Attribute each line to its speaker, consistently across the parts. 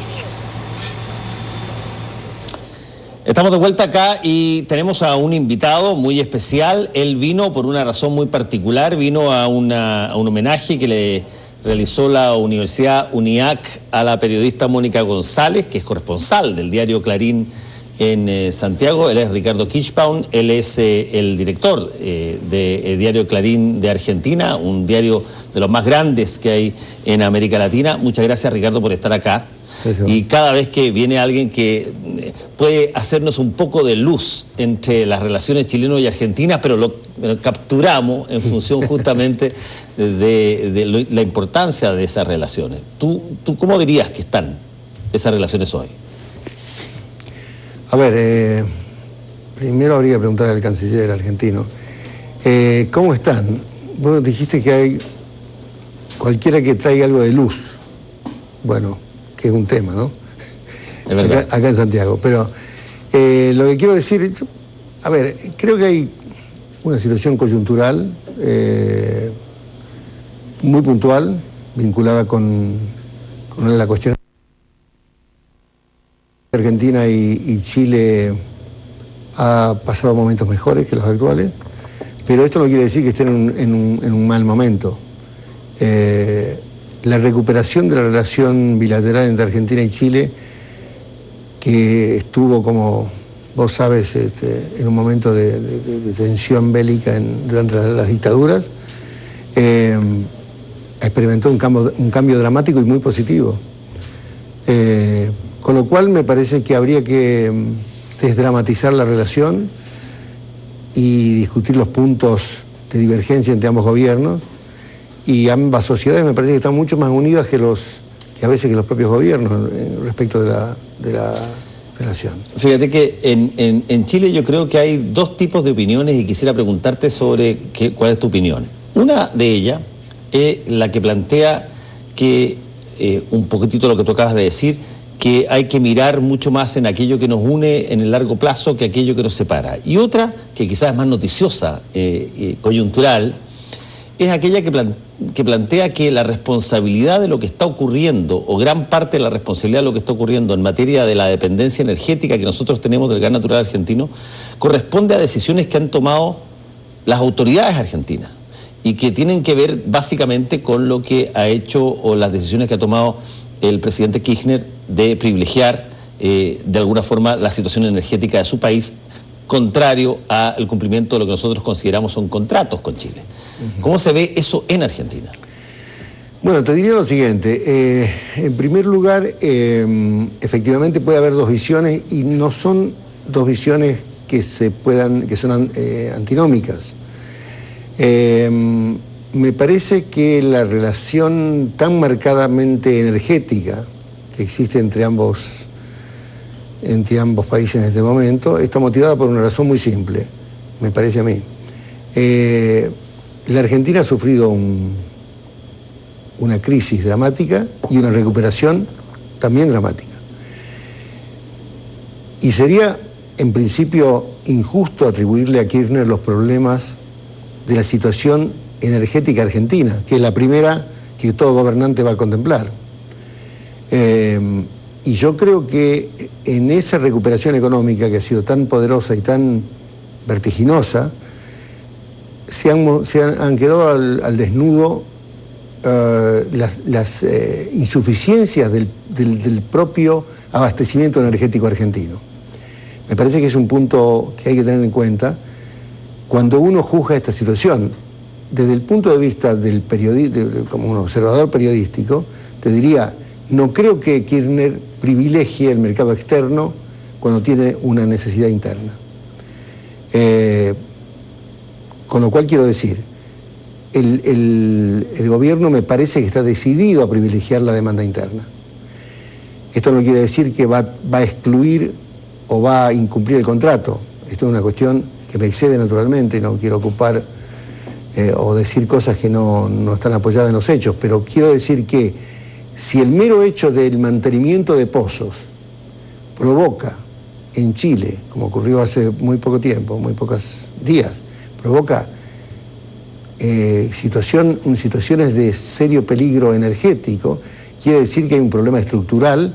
Speaker 1: Noticias.
Speaker 2: Estamos de vuelta acá y tenemos a un invitado muy especial. Él vino por una razón muy particular, vino a un homenaje que le realizó la Universidad UNIAC a la periodista Mónica González, que es corresponsal del diario Clarín en Santiago. Él es Ricardo Kirschbaum, él es el director de Diario Clarín de Argentina, un diario de los más grandes que hay en América Latina. Muchas gracias, Ricardo, por estar acá. Gracias. Y cada vez que viene alguien que puede hacernos un poco de luz entre las relaciones chilenas y argentinas, pero lo capturamos en función justamente de la importancia de esas relaciones. ¿Tú cómo dirías que están esas relaciones hoy?
Speaker 3: A ver, primero habría que preguntarle al canciller argentino. ¿Cómo están? Vos dijiste que hay cualquiera que traiga algo de luz. Bueno, que es un tema, ¿no?
Speaker 2: Es verdad.
Speaker 3: Acá en Santiago. Pero lo que quiero decir, a ver, creo que hay una situación coyuntural muy puntual, vinculada con la cuestión. Argentina y Chile ha pasado momentos mejores que los actuales, pero esto no quiere decir que estén en un mal momento. La recuperación de la relación bilateral entre Argentina y Chile, que estuvo, como vos sabes, en un momento de tensión bélica durante las dictaduras, experimentó un cambio dramático y muy positivo. Con lo cual me parece que habría que desdramatizar la relación y discutir los puntos de divergencia entre ambos gobiernos, y ambas sociedades me parece que están mucho más unidas que a veces que los propios gobiernos respecto de la relación.
Speaker 2: Fíjate que en Chile yo creo que hay dos tipos de opiniones y quisiera preguntarte sobre cuál es tu opinión. Una de ellas es la que plantea que, un poquitito lo que tú acabas de decir, que hay que mirar mucho más en aquello que nos une en el largo plazo que aquello que nos separa. Y otra, que quizás es más noticiosa, coyuntural, es aquella que plantea que la responsabilidad de lo que está ocurriendo, o gran parte de la responsabilidad de lo que está ocurriendo en materia de la dependencia energética que nosotros tenemos del gas natural argentino, corresponde a decisiones que han tomado las autoridades argentinas y que tienen que ver básicamente con lo que ha hecho o las decisiones que ha tomado el presidente Kirchner de privilegiar de alguna forma la situación energética de su país, contrario al cumplimiento de lo que nosotros consideramos son contratos con Chile. ¿Cómo se ve eso en Argentina?
Speaker 3: Bueno, te diría lo siguiente. En primer lugar, efectivamente puede haber dos visiones, y no son dos visiones que son antinómicas. Me parece que la relación tan marcadamente energética que existe entre ambos países en este momento está motivada por una razón muy simple, me parece a mí. La Argentina ha sufrido una crisis dramática y una recuperación también dramática. Y sería, en principio, injusto atribuirle a Kirchner los problemas de la situación energética argentina, que es la primera que todo gobernante va a contemplar. Y yo creo que en esa recuperación económica que ha sido tan poderosa y tan vertiginosa, se han quedado al desnudo las insuficiencias del propio abastecimiento energético argentino. Me parece que es un punto que hay que tener en cuenta cuando uno juzga esta situación. Desde el punto de vista del como un observador periodístico, te diría, no creo que Kirchner privilegie el mercado externo cuando tiene una necesidad interna. Con lo cual quiero decir, el gobierno me parece que está decidido a privilegiar la demanda interna. Esto no quiere decir que va a excluir o va a incumplir el contrato. Esto es una cuestión que me excede naturalmente, no quiero ocupar o decir cosas que no están apoyadas en los hechos, pero quiero decir que si el mero hecho del mantenimiento de pozos provoca en Chile, como ocurrió hace muy poco tiempo, muy pocos días, provoca situaciones de serio peligro energético, quiere decir que hay un problema estructural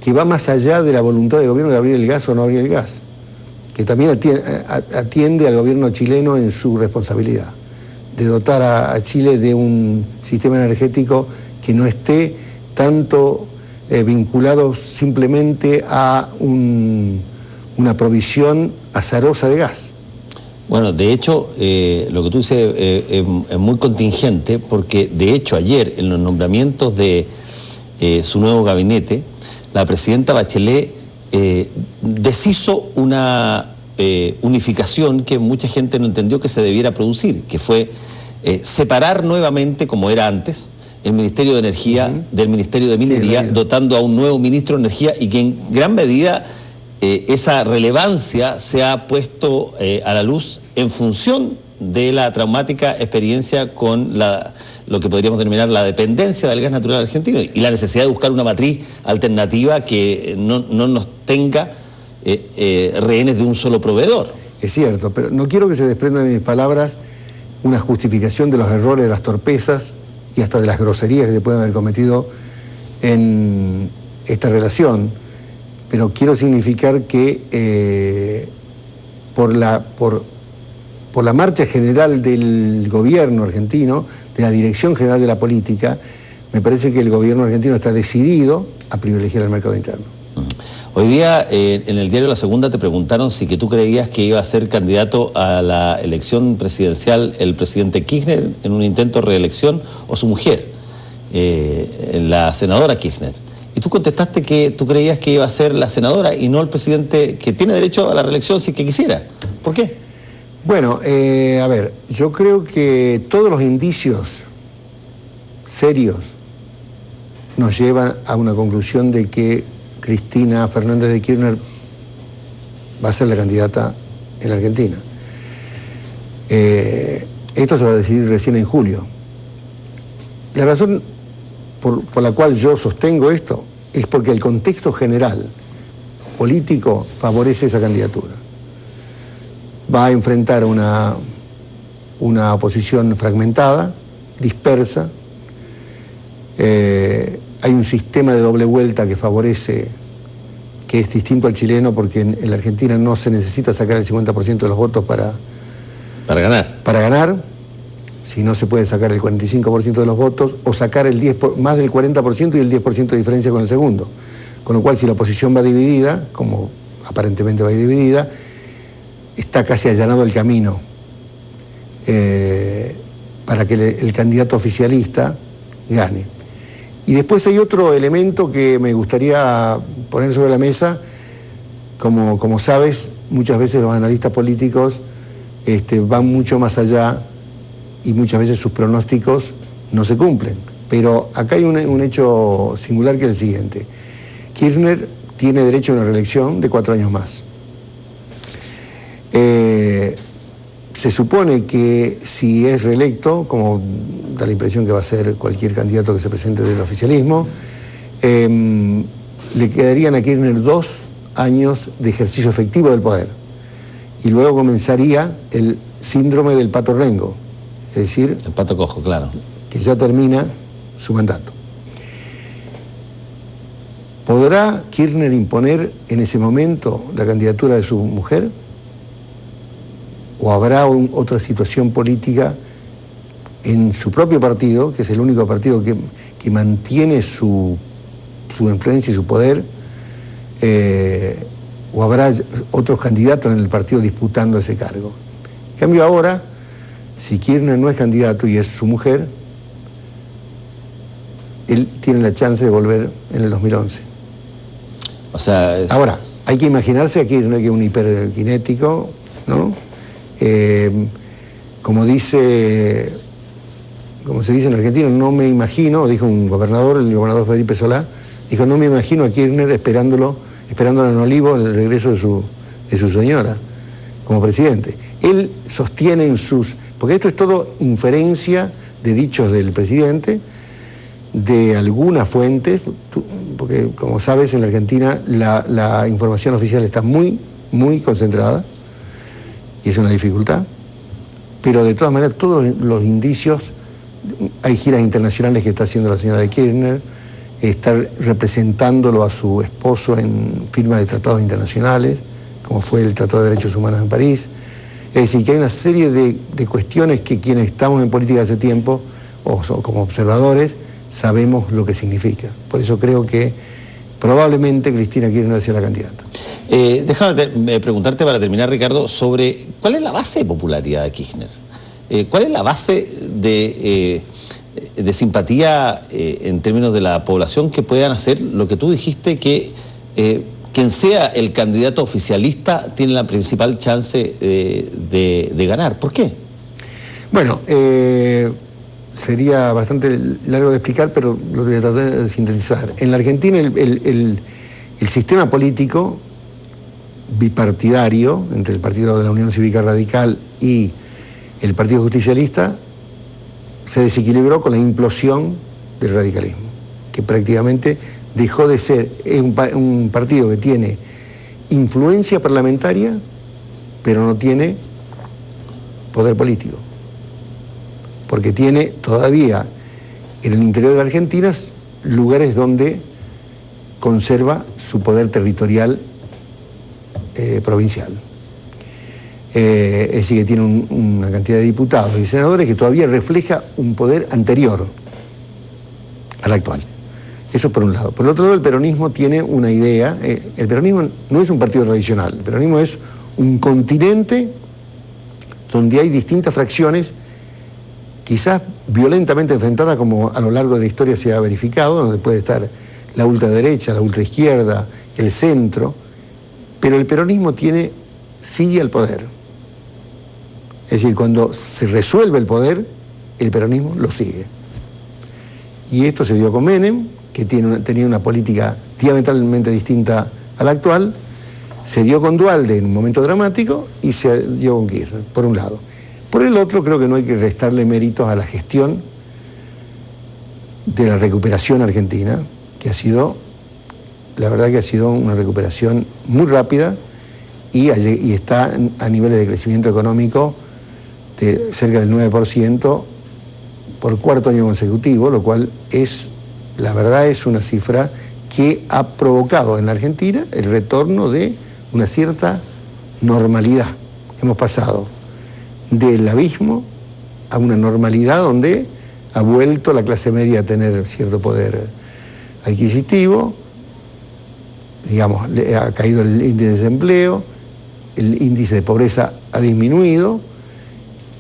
Speaker 3: que va más allá de la voluntad del gobierno de abrir el gas o no abrir el gas, que también atiende al gobierno chileno en su responsabilidad, de dotar a Chile de un sistema energético que no esté tanto vinculado simplemente a una provisión azarosa de gas.
Speaker 2: Bueno, de hecho, lo que tú dices es muy contingente, porque de hecho ayer en los nombramientos de su nuevo gabinete, la presidenta Bachelet deshizo una unificación que mucha gente no entendió que se debiera producir, que fue separar nuevamente, como era antes, el Ministerio de Energía del Ministerio de Minería, dotando a un nuevo ministro de Energía, y que en gran medida esa relevancia se ha puesto a la luz en función de la traumática experiencia con lo que podríamos denominar la dependencia del gas natural argentino y la necesidad de buscar una matriz alternativa que no nos tenga rehenes de un solo proveedor.
Speaker 3: Es cierto, pero no quiero que se desprenda de mis palabras una justificación de los errores, de las torpezas y hasta de las groserías que se pueden haber cometido en esta relación, pero quiero significar que por la marcha general del gobierno argentino, de la dirección general de la política, me parece que el gobierno argentino está decidido a privilegiar el mercado interno.
Speaker 2: Hoy día en el diario La Segunda te preguntaron si que tú creías que iba a ser candidato a la elección presidencial el presidente Kirchner en un intento de reelección o su mujer, la senadora Kirchner. Y tú contestaste que tú creías que iba a ser la senadora y no el presidente, que tiene derecho a la reelección si es que quisiera. ¿Por qué?
Speaker 3: Bueno, a ver, yo creo que todos los indicios serios nos llevan a una conclusión de que Cristina Fernández de Kirchner va a ser la candidata en la Argentina. Esto se va a decidir recién en julio. La razón por la cual yo sostengo esto es porque el contexto general político favorece esa candidatura. Va a enfrentar una oposición fragmentada, dispersa. Hay un sistema de doble vuelta que favorece, que es distinto al chileno, porque en la Argentina no se necesita sacar el 50% de los votos para ganar, si no se puede sacar el 45% de los votos, o sacar más del 40% y el 10% de diferencia con el segundo. Con lo cual, si la oposición va dividida, como aparentemente va dividida, está casi allanado el camino para que el candidato oficialista gane. Y después hay otro elemento que me gustaría poner sobre la mesa. Como sabes, muchas veces los analistas políticos van mucho más allá y muchas veces sus pronósticos no se cumplen. Pero acá hay un hecho singular, que es el siguiente. Kirchner tiene derecho a una reelección de 4 años más. Se supone que si es reelecto, como da la impresión que va a ser cualquier candidato que se presente del oficialismo, le quedarían a Kirchner 2 años de ejercicio efectivo del poder. Y luego comenzaría el síndrome del pato rengo, es decir,
Speaker 2: el pato cojo, claro,
Speaker 3: que ya termina su mandato. ¿Podrá Kirchner imponer en ese momento la candidatura de su mujer? ¿O habrá otra situación política en su propio partido, que es el único partido que mantiene su influencia y su poder? ¿O habrá otros candidatos en el partido disputando ese cargo? En cambio ahora, si Kirchner no es candidato y es su mujer, él tiene la chance de volver en el 2011.
Speaker 2: O sea,
Speaker 3: Ahora, hay que imaginarse a Kirchner, que es un hiperkinético, ¿no? Como se dice en Argentina, no me imagino, dijo un gobernador, el gobernador Felipe Solá, dijo, no me imagino a Kirchner esperándolo en Olivo el regreso de su señora como presidente. Él sostiene porque esto es todo inferencia de dichos del presidente, de algunas fuentes, porque como sabes en la Argentina la información oficial está muy, muy concentrada, y es una dificultad, pero de todas maneras todos los indicios, hay giras internacionales que está haciendo la señora de Kirchner, estar representándolo a su esposo en firma de tratados internacionales, como fue el Tratado de Derechos Humanos en París. Es decir, que hay una serie de cuestiones que quienes estamos en política hace tiempo, o como observadores, sabemos lo que significa. Por eso creo que probablemente Cristina Kirchner sea la candidata.
Speaker 2: Déjame preguntarte para terminar, Ricardo, sobre cuál es la base de popularidad de Kirchner. ¿Cuál es la base de simpatía en términos de la población que puedan hacer lo que tú dijiste, que quien sea el candidato oficialista tiene la principal chance de ganar? ¿Por qué?
Speaker 3: Bueno, sería bastante largo de explicar, pero lo voy a tratar de sintetizar. En la Argentina el sistema político bipartidario entre el Partido de la Unión Cívica Radical y el Partido Justicialista se desequilibró con la implosión del radicalismo, que prácticamente dejó de ser un partido que tiene influencia parlamentaria, pero no tiene poder político, porque tiene todavía en el interior de la Argentina lugares donde conserva su poder territorial provincial. Es decir, que tiene una cantidad de diputados y senadores que todavía refleja un poder anterior al actual. Eso por un lado. Por el otro lado, el peronismo tiene una idea. El peronismo no es un partido tradicional. El peronismo es un continente donde hay distintas fracciones, quizás violentamente enfrentadas, como a lo largo de la historia se ha verificado, donde puede estar la ultraderecha, la ultraizquierda, el centro, pero el peronismo sigue al poder. Es decir, cuando se resuelve el poder, el peronismo lo sigue. Y esto se dio con Menem, que tenía una política diametralmente distinta a la actual, se dio con Duhalde en un momento dramático y se dio con Kirchner, por un lado. Por el otro, creo que no hay que restarle méritos a la gestión de la recuperación argentina, que la verdad que ha sido una recuperación muy rápida y está a niveles de crecimiento económico de cerca del 9% por cuarto año consecutivo, lo cual la verdad es una cifra que ha provocado en la Argentina el retorno de una cierta normalidad. Hemos pasado del abismo a una normalidad donde ha vuelto la clase media a tener cierto poder adquisitivo, digamos, ha caído el índice de desempleo, el índice de pobreza ha disminuido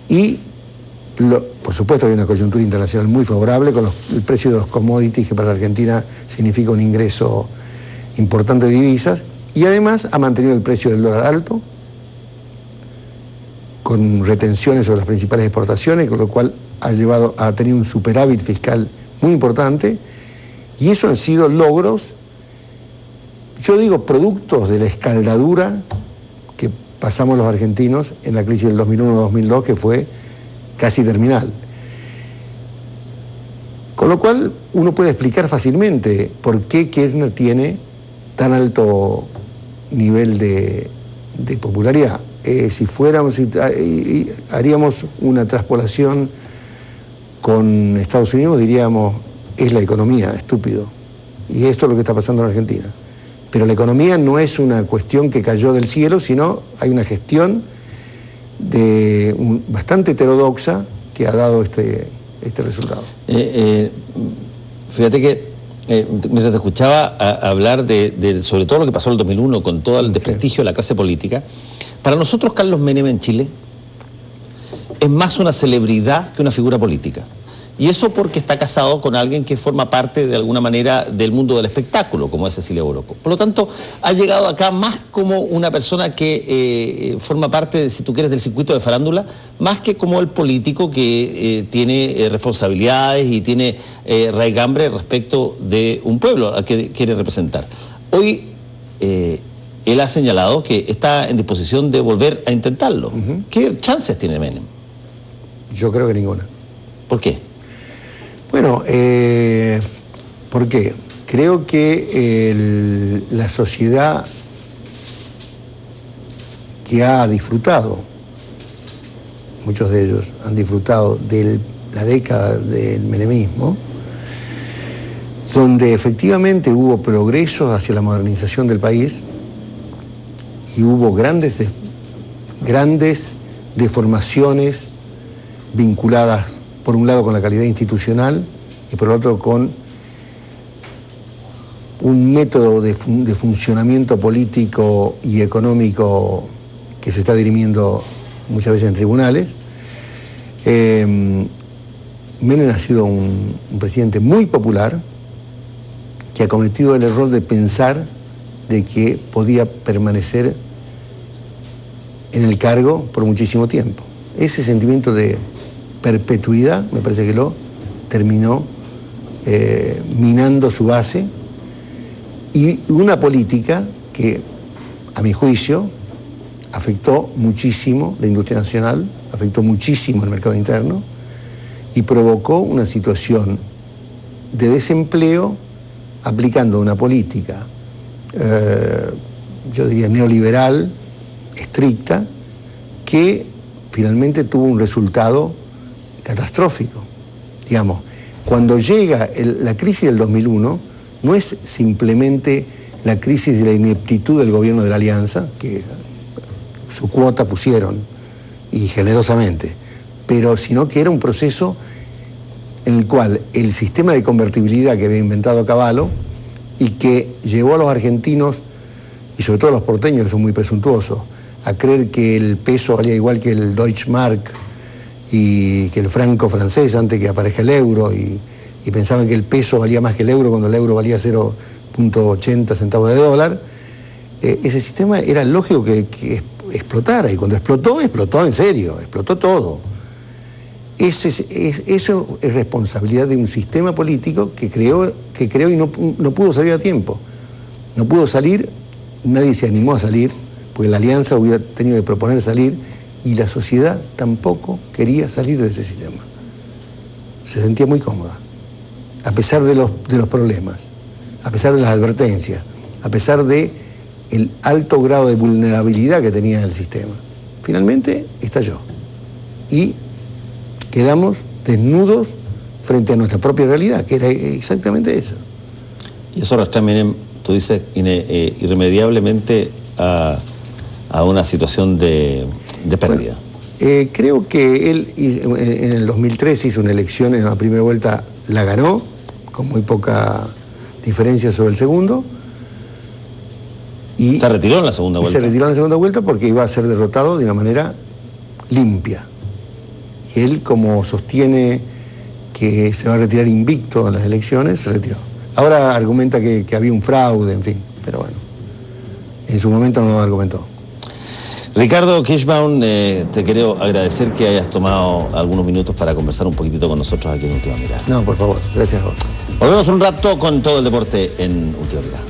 Speaker 3: y, por supuesto, hay una coyuntura internacional muy favorable con el precio de los commodities, que para la Argentina significa un ingreso importante de divisas, y además ha mantenido el precio del dólar alto, con retenciones sobre las principales exportaciones, con lo cual ha tenido un superávit fiscal muy importante, y eso han sido logros, yo digo, productos de la escaldadura que pasamos los argentinos en la crisis del 2001-2002, que fue casi terminal. Con lo cual uno puede explicar fácilmente por qué Kirchner tiene tan alto nivel de popularidad. Si haríamos una traspolación con Estados Unidos, diríamos, es la economía, estúpido. Y esto es lo que está pasando en Argentina. Pero la economía no es una cuestión que cayó del cielo, sino hay una gestión bastante heterodoxa que ha dado este resultado.
Speaker 2: Fíjate que mientras te escuchaba hablar sobre todo lo que pasó en el 2001 con todo el desprestigio de la clase política, para nosotros Carlos Menem en Chile es más una celebridad que una figura política. Y eso porque está casado con alguien que forma parte de alguna manera del mundo del espectáculo, como es Cecilia Boloco. Por lo tanto, ha llegado acá más como una persona que forma parte, si tú quieres, del circuito de farándula, más que como el político que tiene responsabilidades y tiene raigambre respecto de un pueblo al que quiere representar. Hoy él ha señalado que está en disposición de volver a intentarlo. ¿Qué chances tiene Menem?
Speaker 3: Yo creo que ninguna.
Speaker 2: ¿Por qué?
Speaker 3: Bueno, ¿por qué? Creo que la sociedad que ha disfrutado, muchos de ellos han disfrutado de la década del menemismo, donde efectivamente hubo progresos hacia la modernización del país y hubo grandes deformaciones vinculadas, por un lado, con la calidad institucional y por otro con un método de funcionamiento político y económico que se está dirimiendo muchas veces en tribunales. Menem ha sido un presidente muy popular que ha cometido el error de pensar de que podía permanecer en el cargo por muchísimo tiempo. Ese sentimiento de perpetuidad me parece que lo terminó minando su base, y una política que, a mi juicio, afectó muchísimo la industria nacional, afectó muchísimo el mercado interno y provocó una situación de desempleo aplicando una política, yo diría neoliberal, estricta, que finalmente tuvo un resultado catastrófico. Digamos, cuando llega la crisis del 2001, no es simplemente la crisis de la ineptitud del gobierno de la Alianza, que su cuota pusieron, y generosamente, pero sino que era un proceso en el cual el sistema de convertibilidad que había inventado Cavallo y que llevó a los argentinos, y sobre todo a los porteños, que son muy presuntuosos, a creer que el peso valía igual que el Deutsche Mark y que el franco francés antes que aparezca el euro, y pensaban que el peso valía más que el euro cuando el euro valía 0.80 centavos de dólar. Ese sistema era lógico que explotara, y cuando explotó en serio, explotó todo. Eso es responsabilidad de un sistema político que creó y no pudo salir a tiempo. No pudo salir, nadie se animó a salir, porque la Alianza hubiera tenido que proponer salir, y la sociedad tampoco quería salir de ese sistema. Se sentía muy cómoda, a pesar de los problemas, a pesar de las advertencias, a pesar de el alto grado de vulnerabilidad que tenía el sistema. Finalmente estalló y quedamos desnudos frente a nuestra propia realidad, que era exactamente esa.
Speaker 2: Y eso arrastra, Menem, tú dices, irremediablemente a una situación de pérdida.
Speaker 3: Bueno, creo que él en el 2003 hizo una elección, en la primera vuelta la ganó, con muy poca diferencia sobre el segundo. Y
Speaker 2: se retiró en la segunda vuelta.
Speaker 3: Se retiró en la segunda vuelta porque iba a ser derrotado de una manera limpia. Y él, como sostiene que se va a retirar invicto en las elecciones, se retiró. Ahora argumenta que había un fraude, en fin, pero bueno, en su momento no lo argumentó.
Speaker 2: Ricardo Kirschbaum, te quiero agradecer que hayas tomado algunos minutos para conversar un poquitito con nosotros aquí en Última Mirada.
Speaker 3: No, por favor, gracias a vos.
Speaker 2: Volvemos un rato con todo el deporte en Última Mirada.